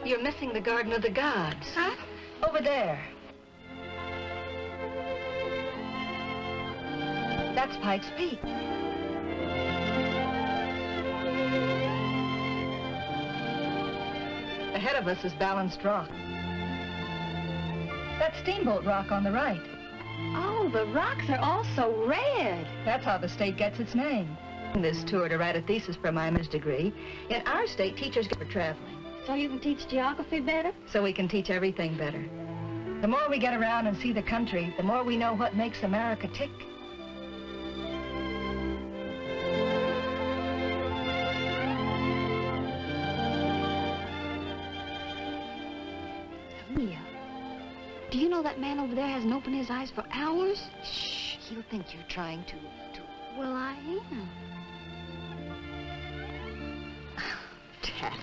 You're missing the Garden of the Gods. Huh? Over there. That's Pike's Peak. Ahead of us is Balanced Rock. That's Steamboat Rock on the right. Oh, the rocks are all so red. That's how the state gets its name. This tour to write a thesis for my master's degree. In our state, teachers get for traveling. So you can teach geography better? So we can teach everything better. The more we get around and see the country, the more we know what makes America tick. Mia, do you know that man over there hasn't opened his eyes for hours? Shh, he'll think you're trying to... Well, I am. Taffy.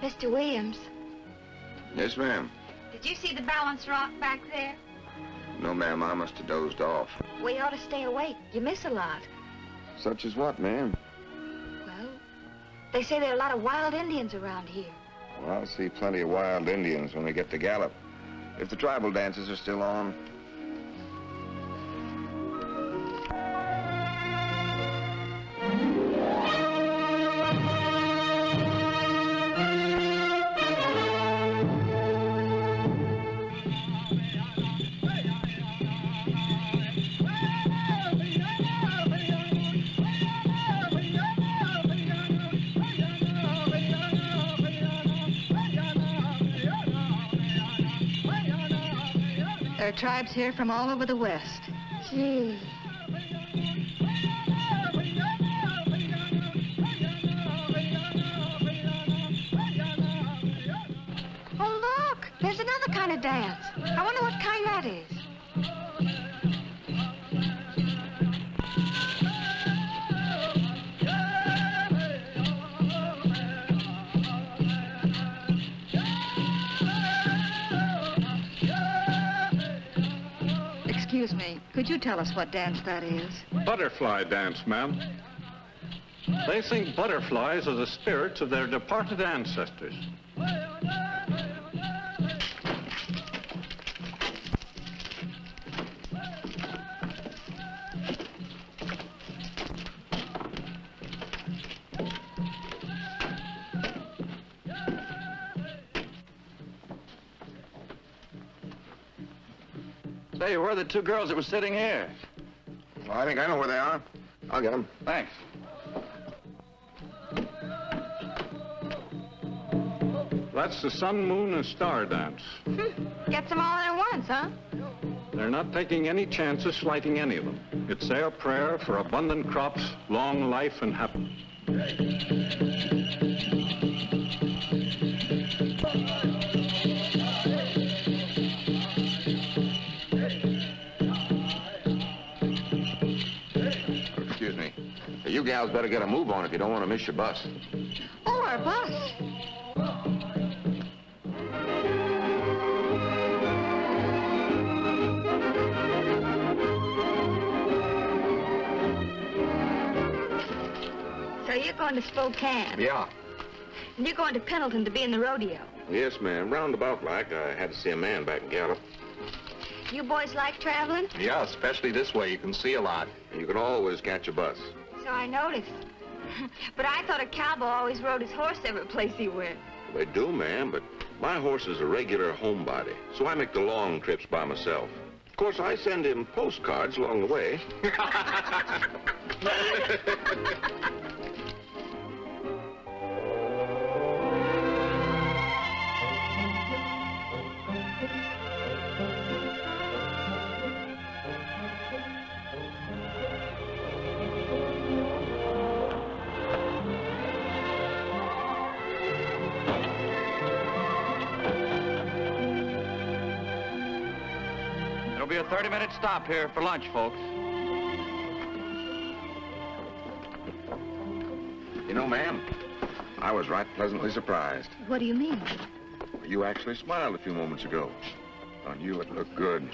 Mr. Williams, Yes, ma'am. did you see the Balanced Rock back there? No, ma'am, I must have dozed off. Well, you ought to stay awake. You miss a lot. Such as what, ma'am? Well, they say there are a lot of wild Indians around here. Well, I'll see plenty of wild Indians when we get to Gallup. If the tribal dances are still on. There are tribes here from all over the West. Gee. Oh, look! There's another kind of dance. I wonder what kind that is. Excuse me, could you tell us what dance that is? Butterfly dance, ma'am. They think butterflies are the spirits of their departed ancestors. Say, where are the two girls that were sitting here? Well, I think I know where they are. I'll get them. Thanks. That's the sun, moon, and star dance. Gets them all in at once, huh? They're not taking any chances slighting any of them. It's their prayer for abundant crops, long life, and happiness. Excuse me. You gals better get a move on if you don't want to miss your bus. Oh, our bus. So you're going to Spokane? Yeah. And you're going to Pendleton to be in the rodeo? Yes, ma'am. Roundabout like. I had to see a man back in Gallup. You boys like traveling? Yeah, especially this way. You can see a lot. And you can always catch a bus. So I noticed. But I thought a cowboy always rode his horse every place he went. They do, ma'am, but my horse is a regular homebody, so I make the long trips by myself. Of course, I send him postcards along the way. There'll be a 30-minute stop here for lunch, folks. You know, ma'am, I was right pleasantly surprised. What do you mean? You actually smiled a few moments ago. On you, it looked good.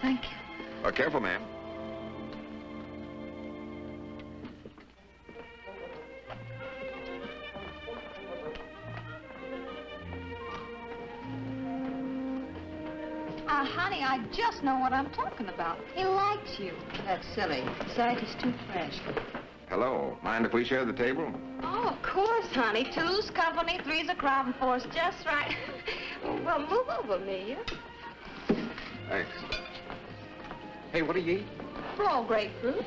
Thank you. Careful, ma'am. Honey, I just know what I'm talking about. He likes you. That's silly. Besides, he's too fresh. Hello. Mind if we share the table? Oh, of course, honey. Two's company, three's a crowd, and four's just right. Well, move over, Amelia. Thanks. Hey, what do you eat? Raw grapefruit.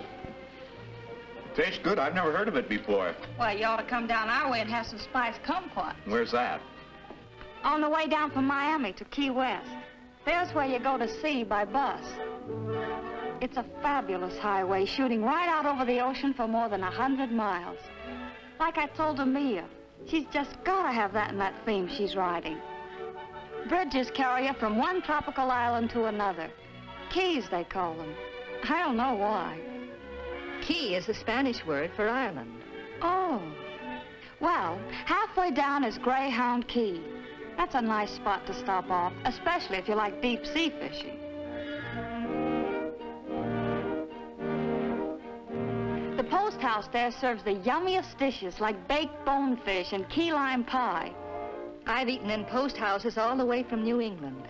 Tastes good. I've never heard of it before. Well, you ought to come down our way and have some spiced kumquat. Where's that? On the way down from Miami to Key West. There's where you go to sea by bus. It's a fabulous highway shooting right out over the ocean for more than 100 miles. Like I told Amelia, she's just got to have that in that theme she's riding. Bridges carry you from one tropical island to another. Keys, they call them. I don't know why. Key is the Spanish word for island. Oh. Well, halfway down is Greyhound Key. That's a nice spot to stop off, especially if you like deep sea fishing. The post house there serves the yummiest dishes like baked bonefish and key lime pie. I've eaten in post houses all the way from New England.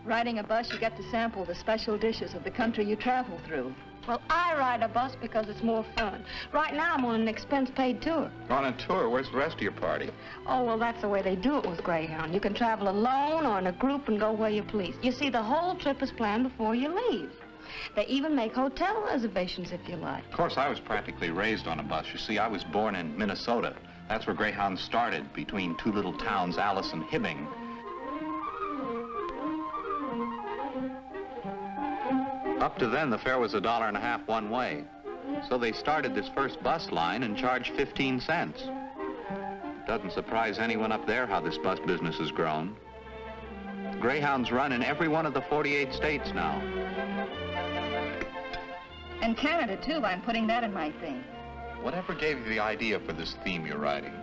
Riding a bus, you get to sample the special dishes of the country you travel through. Well, I ride a bus because it's more fun. Right now, I'm on an expense-paid tour. On a tour? Where's the rest of your party? Oh, well, that's the way they do it with Greyhound. You can travel alone or in a group and go where you please. You see, the whole trip is planned before you leave. They even make hotel reservations if you like. Of course, I was practically raised on a bus. You see, I was born in Minnesota. That's where Greyhound started, between two little towns, Alice and Hibbing. Up to then, the fare was $1.50 one way. So they started this first bus line and charged 15 cents. Doesn't surprise anyone up there how this bus business has grown. Greyhounds run in every one of the 48 states now. And Canada, too. I'm putting that in my theme. Whatever gave you the idea for this theme you're writing?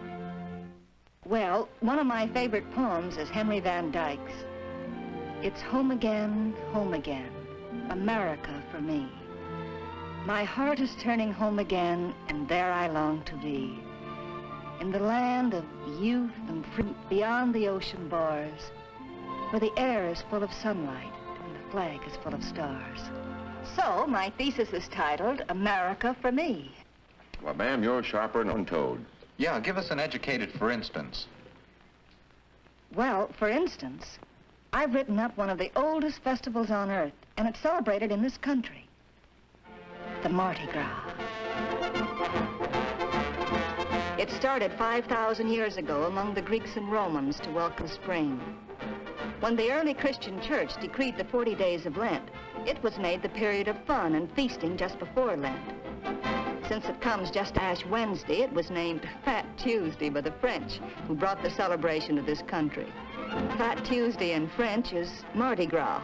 Well, one of my favorite poems is Henry Van Dyke's. It's home again, America for me. My heart is turning home again, and there I long to be. In the land of youth and fruit beyond the ocean bars, where the air is full of sunlight and the flag is full of stars. So, my thesis is titled, America for Me. Well, ma'am, you're sharper than toad. Yeah, give us an educated for instance. Well, for instance, I've written up one of the oldest festivals on earth, and it's celebrated in this country. The Mardi Gras. It started 5,000 years ago among the Greeks and Romans to welcome spring. When the early Christian church decreed the 40 days of Lent, it was made the period of fun and feasting just before Lent. Since it comes just Ash Wednesday, it was named Fat Tuesday by the French, who brought the celebration to this country. Fat Tuesday in French is Mardi Gras.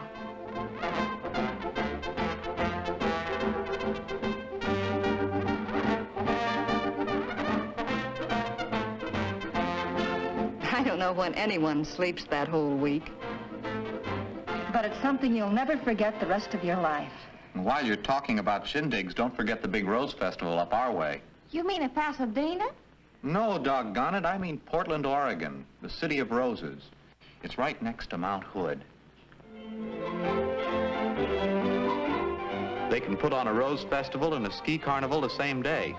I don't know when anyone sleeps that whole week. But it's something you'll never forget the rest of your life. And while you're talking about shindigs, don't forget the big Rose Festival up our way. You mean in Pasadena? No, doggone it, I mean Portland, Oregon, the city of roses. It's right next to Mount Hood. They can put on a Rose Festival and a ski carnival the same day.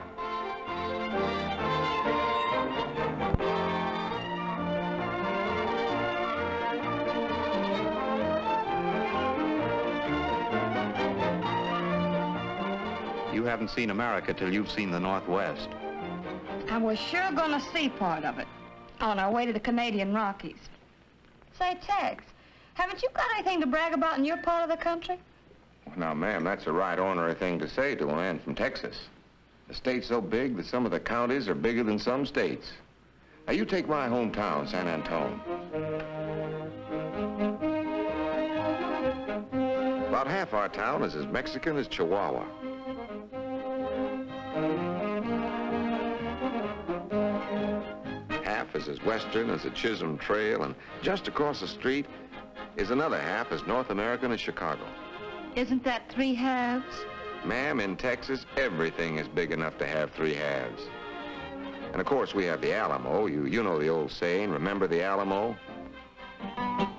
You haven't seen America till you've seen the Northwest. And we're sure gonna see part of it on our way to the Canadian Rockies. Say, Tex, haven't you got anything to brag about in your part of the country? Well, now, ma'am, that's a right ornery thing to say to a man from Texas. The state's so big that some of the counties are bigger than some states. Now, you take my hometown, San Antone. About half our town is as Mexican as Chihuahua. is as western as the Chisholm Trail, and just across the street is another half as North American as Chicago. Isn't that 3 halves? Ma'am, in Texas, everything is big enough to have 3 halves. And of course, we have the Alamo. You know the old saying, remember the Alamo?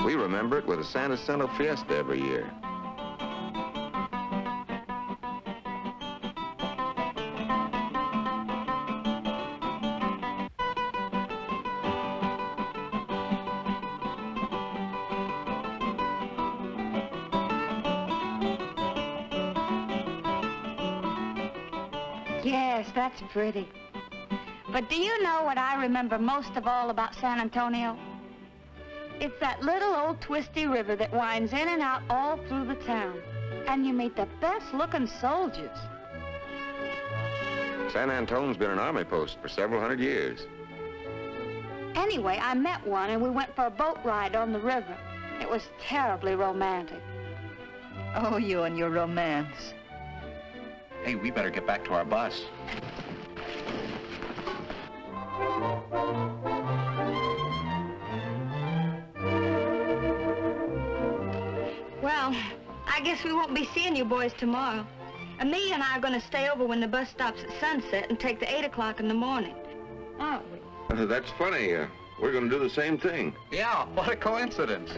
We remember it with a San Jacinto Fiesta every year. Yes, that's pretty. But do you know what I remember most of all about San Antonio? It's that little old twisty river that winds in and out all through the town. And you meet the best-looking soldiers. San Antonio's been an army post for several hundred years. Anyway, I met one, and we went for a boat ride on the river. It was terribly romantic. Oh, you and your romance. Hey, we better get back to our bus. Well, I guess we won't be seeing you boys tomorrow. Amelia and I are going to stay over when the bus stops at sunset and take the 8 o'clock in the morning. Aren't we? That's funny. We're going to do the same thing. Yeah, what a coincidence.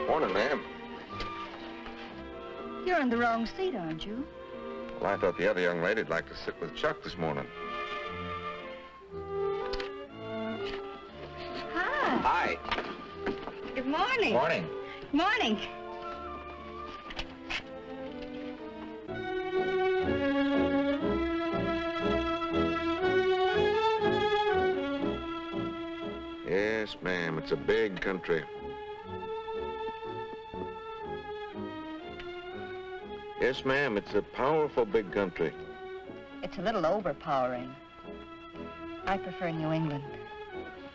Morning, ma'am. You're in the wrong seat, aren't you? Well, I thought the other young lady'd like to sit with Chuck this morning. Hi. Hi. Good morning. Morning. Morning. Yes, ma'am. It's a big country. Yes, ma'am. It's a powerful big country. It's a little overpowering. I prefer New England.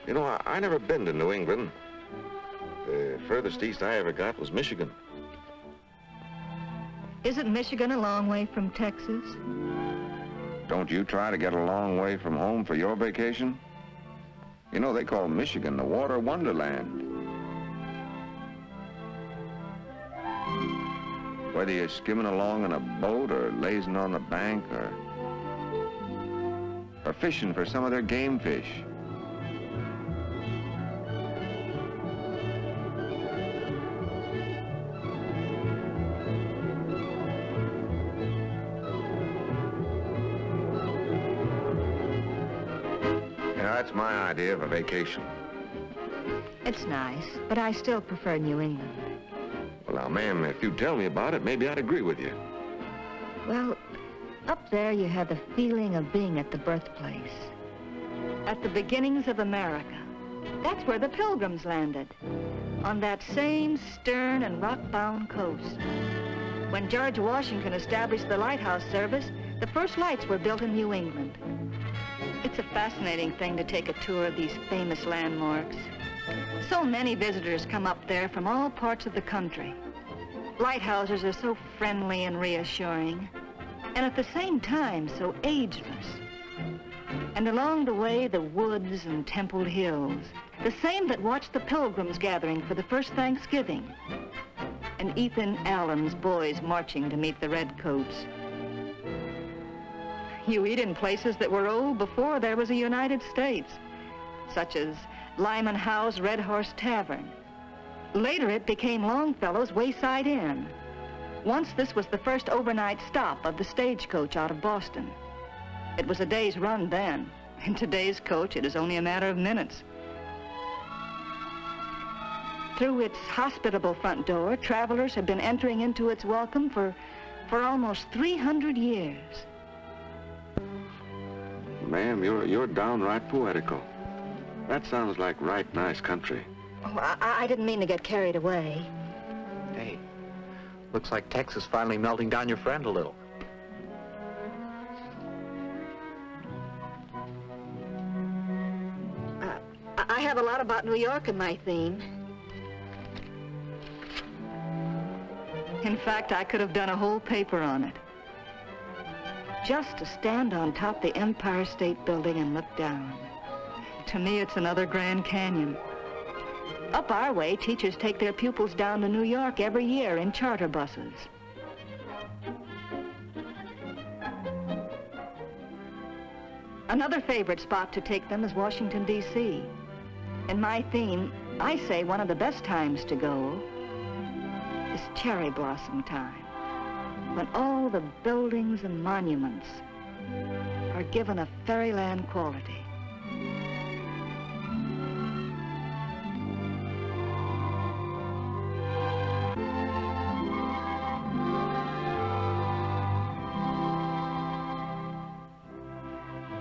You know, I never been to New England. The furthest east I ever got was Michigan. Isn't Michigan a long way from Texas? Don't you try to get a long way from home for your vacation? You know, they call Michigan the water wonderland. Whether you're skimming along in a boat or lazing on the bank or fishing for some of their game fish. That's my idea of a vacation. It's nice, but I still prefer New England. Well, now, ma'am, if you tell me about it, maybe I'd agree with you. Well, up there you have the feeling of being at the birthplace. At the beginnings of America. That's where the Pilgrims landed. On that same stern and rock-bound coast. When George Washington established the lighthouse service, the first lights were built in New England. It's a fascinating thing to take a tour of these famous landmarks. So many visitors come up there from all parts of the country. Lighthouses are so friendly and reassuring, and at the same time so ageless. And along the way, the woods and templed hills, the same that watched the Pilgrims gathering for the first Thanksgiving, and Ethan Allen's boys marching to meet the Redcoats. You eat in places that were old before there was a United States, such as Lyman Howe's Red Horse Tavern. Later, it became Longfellow's Wayside Inn. Once, this was the first overnight stop of the stagecoach out of Boston. It was a day's run then. In today's coach, it is only a matter of minutes. Through its hospitable front door, travelers have been entering into its welcome for almost 300 years. Ma'am, you're downright poetical. That sounds like right nice country. Oh, I didn't mean to get carried away. Hey, looks like Texas finally melting down your friend a little. I have a lot about New York in my theme. In fact, I could have done a whole paper on it. Just to stand on top the Empire State Building and look down. To me, it's another Grand Canyon. Up our way, teachers take their pupils down to New York every year in charter buses. Another favorite spot to take them is Washington, D.C. In my theme, I say one of the best times to go is cherry blossom time, when all the buildings and monuments are given a fairyland quality.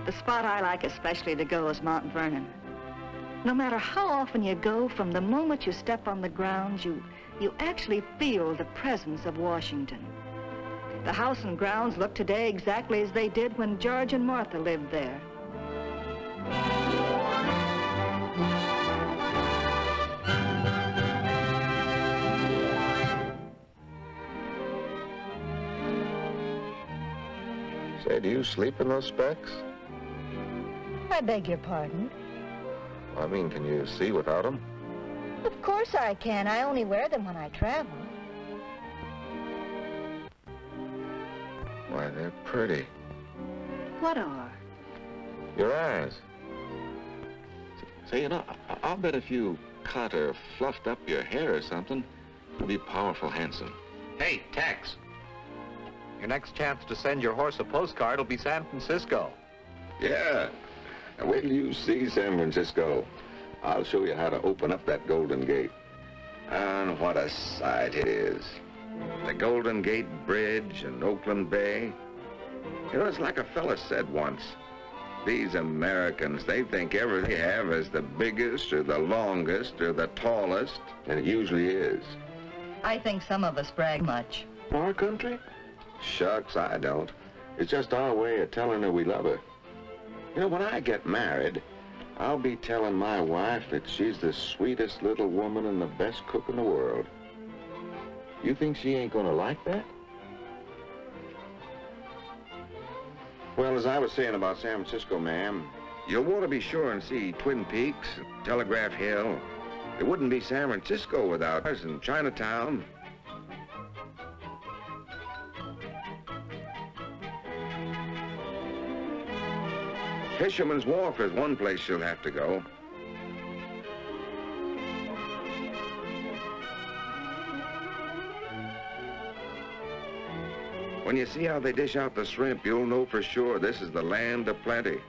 The spot I like especially to go is Mount Vernon. No matter how often you go, from the moment you step on the grounds, you actually feel the presence of Washington. The house and grounds look today exactly as they did when George and Martha lived there. Say, do you sleep in those specs? I beg your pardon? I mean, can you see without them? Of course I can. I only wear them when I travel. Why, they're pretty. What are? Your eyes. Say, you know, I'll bet if you cut or fluffed up your hair or something, you'll be powerful handsome. Hey, Tex. Your next chance to send your horse a postcard will be San Francisco. Yeah. Now, wait till you see San Francisco. I'll show you how to open up that Golden Gate. And what a sight it is. The Golden Gate Bridge and Oakland Bay. You know, it's like a fella said once. These Americans, they think everything they have is the biggest or the longest or the tallest, and it usually is. I think some of us brag much. Our country? Shucks, I don't. It's just our way of telling her we love her. You know, when I get married, I'll be telling my wife that she's the sweetest little woman and the best cook in the world. You think she ain't gonna like that? Well, as I was saying about San Francisco, ma'am, you'll want to be sure and see Twin Peaks, Telegraph Hill. It wouldn't be San Francisco without us in Chinatown. Fisherman's Wharf is one place you'll have to go. When you see how they dish out the shrimp, you'll know for sure this is the land of plenty.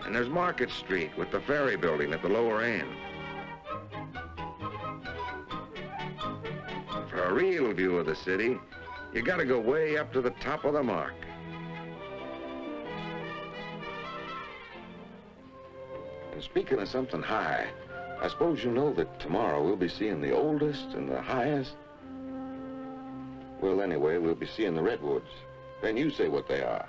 And there's Market Street with the ferry building at the lower end. For a real view of the city, you gotta go way up to the top of the mark. And speaking of something high, I suppose you know that tomorrow we'll be seeing the oldest and the highest. Well, anyway, we'll be seeing the redwoods. Then you say what they are.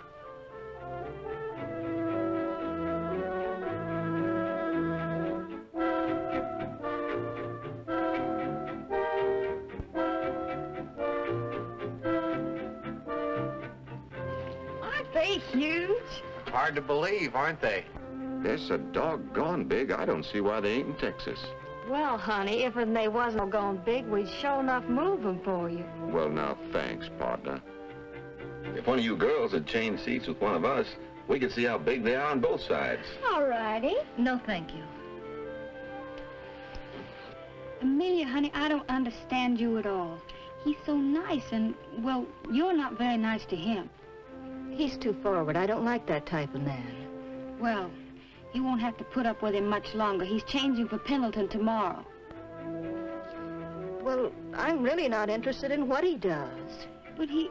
Aren't they huge? Hard to believe, aren't they? They're so doggone big, I don't see why they ain't in Texas. Well, honey, if they wasn't gone big, we'd sure enough move them for you. Well, now, thanks, partner. If one of you girls had changed seats with one of us, we could see how big they are on both sides. All righty. No, thank you. Amelia, honey, I don't understand you at all. He's so nice and, well, you're not very nice to him. He's too forward. I don't like that type of man. Well, you won't have to put up with him much longer. He's changing for Pendleton tomorrow. Well, I'm really not interested in what he does. But he...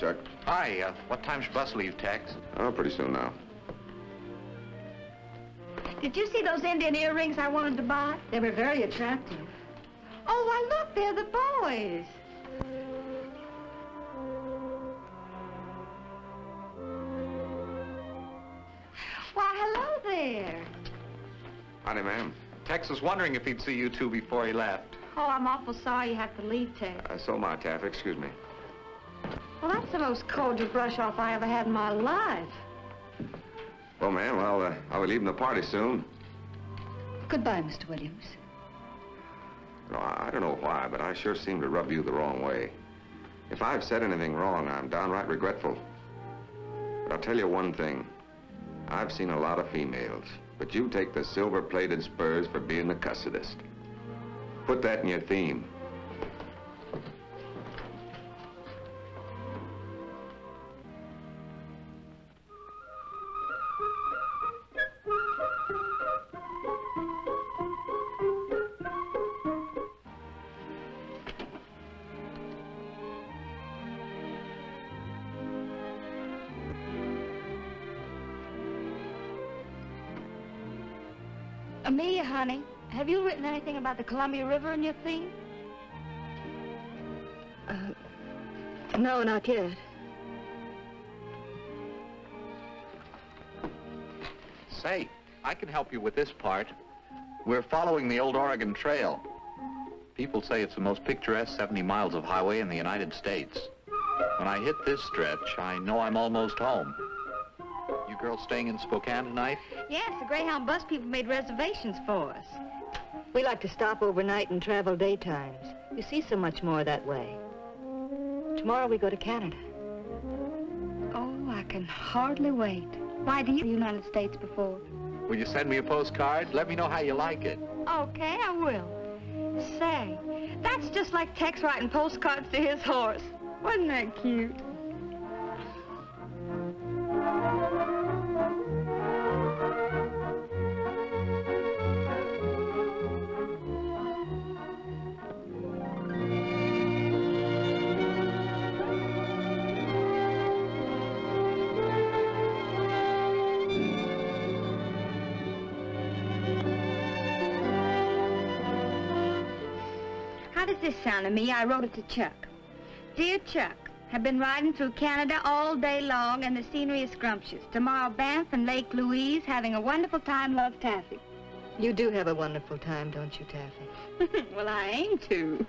morning, Chuck. Hi, what time's your bus leave, Tex? Oh, pretty soon now. Did you see those Indian earrings I wanted to buy? They were very attractive. Oh, why, look, they're the boys. Why, hello there. Howdy, ma'am. Tex was wondering if he'd see you two before he left. Oh, I'm awful sorry you have to leave, Ted. So am I, Taffy. Excuse me. Well, that's the most cordial brush-off I ever had in my life. Well, ma'am, I'll be leaving the party soon. Goodbye, Mr. Williams. No, I don't know why, but I sure seem to rub you the wrong way. If I've said anything wrong, I'm downright regretful. But I'll tell you one thing. I've seen a lot of females, but you take the silver-plated spurs for being the cussedest. Put that in your theme. Amelia, honey, have you written anything about the Columbia River in your theme? No, not yet. Say, I can help you with this part. We're following the old Oregon Trail. People say it's the most picturesque 70 miles of highway in the United States. When I hit this stretch, I know I'm almost home. You girls staying in Spokane tonight? Yes, the Greyhound bus people made reservations for us. We like to stop overnight and travel daytimes. You see so much more that way. Tomorrow we go to Canada. Oh, I can hardly wait. Why, do you the United States before? Will you send me a postcard? Let me know how you like it. Okay, I will. Say, that's just like Tex writing postcards to his horse. Wasn't that cute? How does this sound to me? I wrote it to Chuck. Dear Chuck, have been riding through Canada all day long and the scenery is scrumptious. Tomorrow Banff and Lake Louise, having a wonderful time, love, Taffy. You do have a wonderful time, don't you, Taffy? Well, I aim to.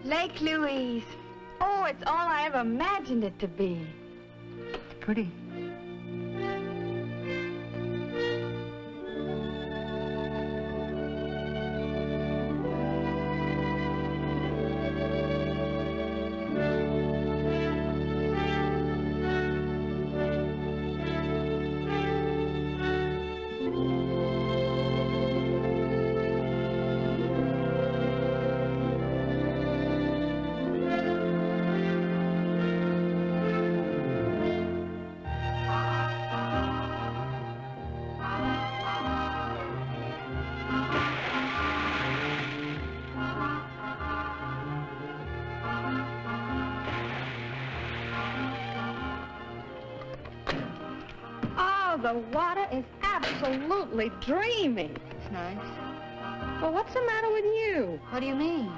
Lake Louise. Oh, it's all I ever imagined it to be. Pretty. The water is absolutely dreamy. It's nice. Well, what's the matter with you? What do you mean?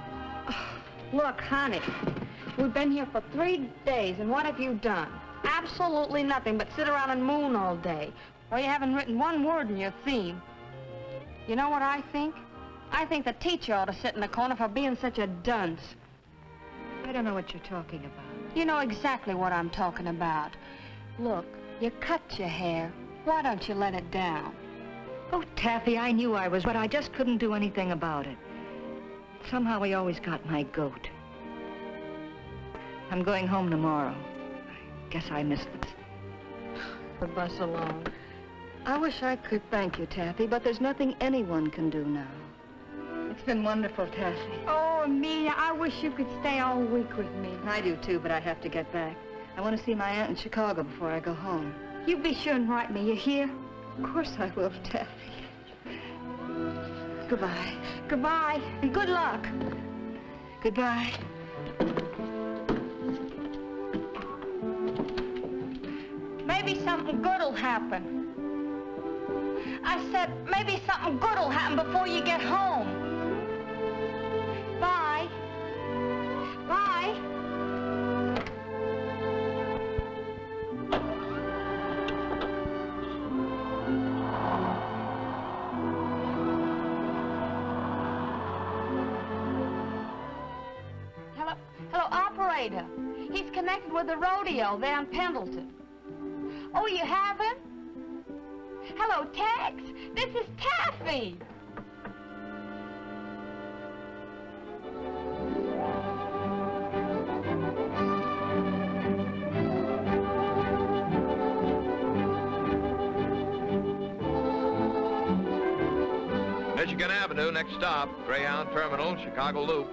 Look, honey, we've been here for 3 days, and what have you done? Absolutely nothing but sit around and moon all day. Well, you haven't written one word in your theme. You know what I think? I think the teacher ought to sit in the corner for being such a dunce. I don't know what you're talking about. You know exactly what I'm talking about. Look, you cut your hair. Why don't you let it down? Oh, Taffy, I knew I was, but I just couldn't do anything about it. Somehow he always got my goat. I'm going home tomorrow. Guess I missed this. The bus alone. I wish I could thank you, Taffy, but there's nothing anyone can do now. It's been wonderful, Taffy. Oh, Amelia, I wish you could stay all week with me. I do, too, but I have to get back. I want to see my aunt in Chicago before I go home. You be sure and write me. You hear? Of course I will, Taffy. Goodbye. Goodbye, and good luck. Goodbye. Maybe something good'll happen. I said, maybe something good'll happen before you get home. Bye. Bye. Hello, operator. He's connected with the rodeo there in Pendleton. Oh, you have him? Hello, Tex. This is Taffy. Michigan Avenue, next stop, Greyhound Terminal, Chicago Loop.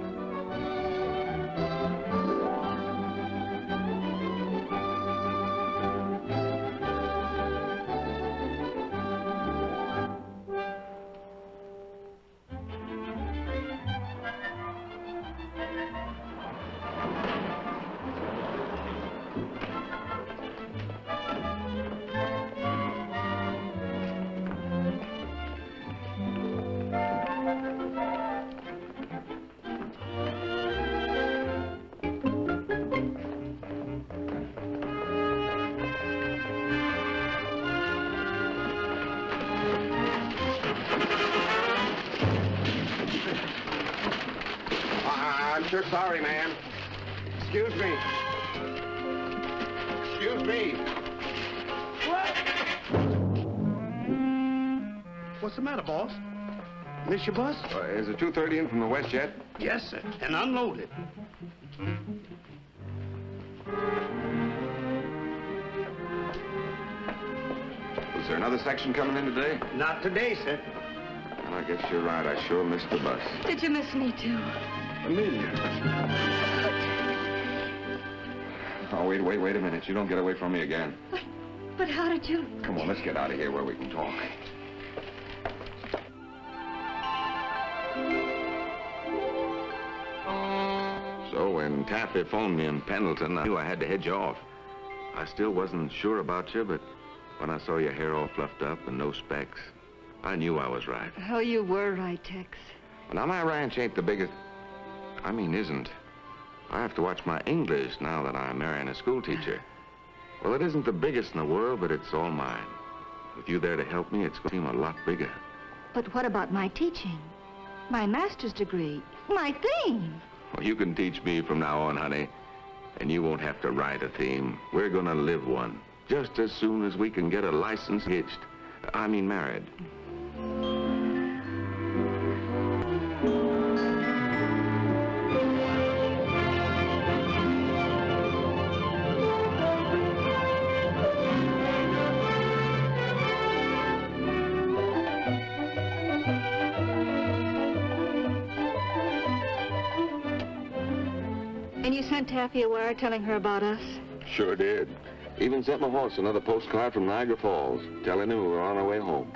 I'm sure sorry, ma'am. Excuse me. Excuse me. What's the matter, boss? Miss your bus? Is the 2:30 in from the west yet? Yes, sir. And unloaded. Was there another section coming in today? Not today, sir. Well, I guess you're right. I sure missed the bus. Did you miss me, too? Amelia. Oh, wait a minute. You don't get away from me again. But how did you... Come on, let's get out of here where we can talk. So when Taffy phoned me in Pendleton, I knew I had to head you off. I still wasn't sure about you, but when I saw your hair all fluffed up and no specs, I knew I was right. Oh, you were right, Tex. Well, now, my ranch ain't the biggest... I mean, isn't. I have to watch my English now that I'm marrying a school teacher. Well, it isn't the biggest in the world, but it's all mine. With you there to help me, it's going to seem a lot bigger. But what about my teaching? My master's degree? My theme? Well, you can teach me from now on, honey. And you won't have to write a theme. We're going to live one. Just as soon as we can get a license hitched. I mean, married. And you sent Taffy a wire telling her about us? Sure did. Even sent my horse another postcard from Niagara Falls, telling him we were on our way home.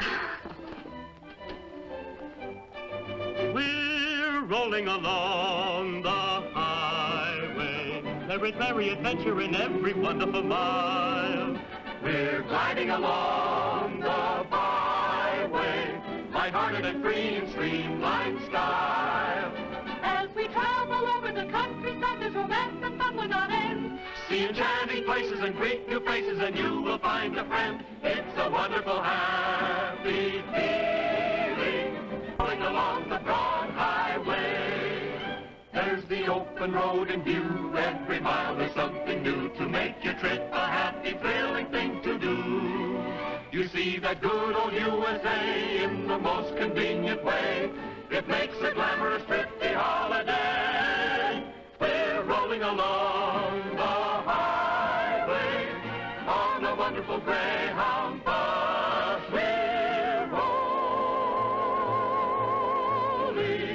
We're rolling along the highway. There is merry adventure in every wonderful mile. We're gliding along the byway, lighthearted and free in streamlined style. As we travel over the countryside, there's romance and fun without end. See enchanting places and greet new faces, and you will find a friend. It's a wonderful, happy feeling, going along the broad highway. There's the open road in view. Every mile there's something new to make your trip a happy, thrilling thing to do. You see that good old USA in the most convenient way. It makes a glamorous, thrifty holiday. We're rolling along the highway. slowly.